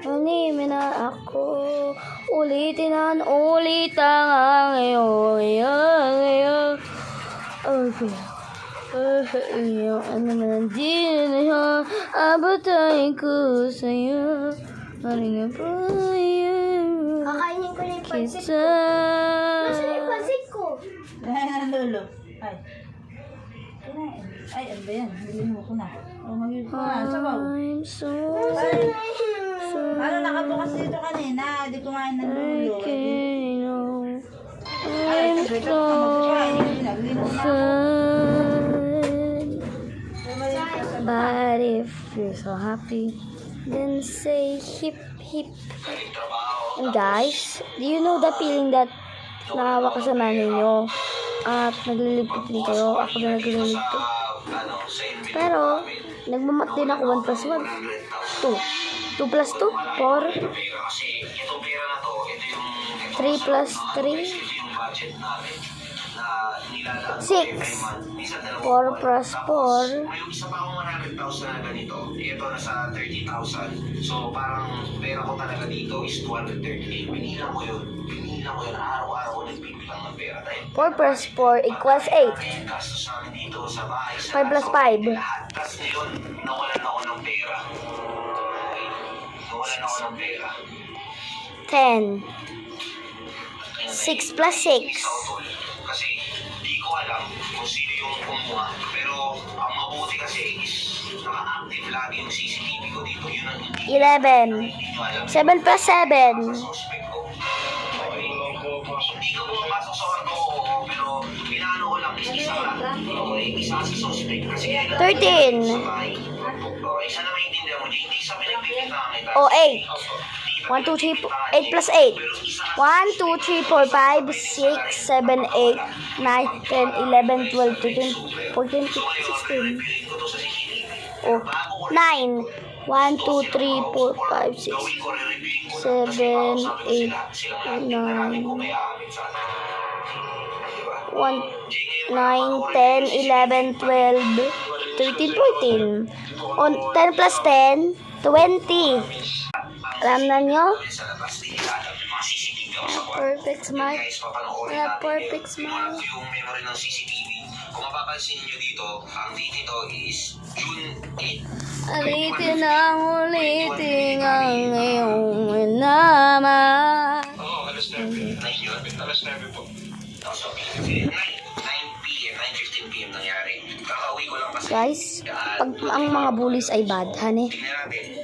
Manimin na ako. Ulitin ang ulit ang ngayon. Okay. Ano man ang din na yun, abatayin ko sa'yo. Ano nga ba yun? Kakainin ko na yung pansit ko. Kita. Nasaan yung pansit ko? Ay, lolo. Ay. Kinain. Ay, ano ba yan? Bilhin mo ko na. O, mag-bilhin ko na. Sabaw. I'm so Ano, nakabukas dito kanina. Di kumain ng lulo. Ay, I'm sabi ko, so mag-bilhin ko na. But if you're so happy, then say hip hip. And guys, do you know the feeling that nakawa ka sa nanay nyo at nagliligpit din kayo? Ako na nagliligpit. Pero, nagmamat din ako 1 plus 1. 2. 2 plus 2? 4. 3 plus 3? 6. 4 plus 4. May isa pa akong 100,000 na ganito. Ito nasa 30,000. So parang pera ko talaga dito is 238. Pinilang ko yun. Araw-araw ko nagpipilang ng pera. 4 plus 4 equals 8. Gastos namin dito sa bahay. 5 plus 5. Tapos ngayon, nawalan ako ng pera. Nawalan ako ng pera. 10. 6 plus 6. Kasi di ko alam kung sino yung kumuha. Pero ang mabuti kasi is naka-active lagi yung CCTV ko dito. Yun ang hindi 11. 7 plus 7. suspect ko. Okay. Hindi ko pumapasok sa kwarto ko, pero inaano ko lang is isa lang. Okay, isa sa suspect. Kasi 13. Okay, sana maintindihan mo, hindi sa pinagpipintahan kita. O 8. 1, 2, 3, 8 plus 8. 1, 2, 3, 4, 5, 6, 7, 8, 9, 10, 11, 12, 13, 14, 15, 16. Oh, 9. 1, 2, 3, 4, 5, 6, 7, 8, 9, 9, 10, 11, 12, 13, 14. On 10 plus 10, 20. Alam na nyo? Perfect smile. Perfect smile. Yung memory ng CCTV. Kung mapapansin niyo dito, ang date nito is June 8. Ulitin ang iyong naman. Oo, alas 9. 9 yun. Alas 9 po. So, 9 p.m. 9:15 p.m. nangyari. Kakauwi ko lang kasi. Guys, pag ang mga bullies ay bad, honey. Tingnan natin.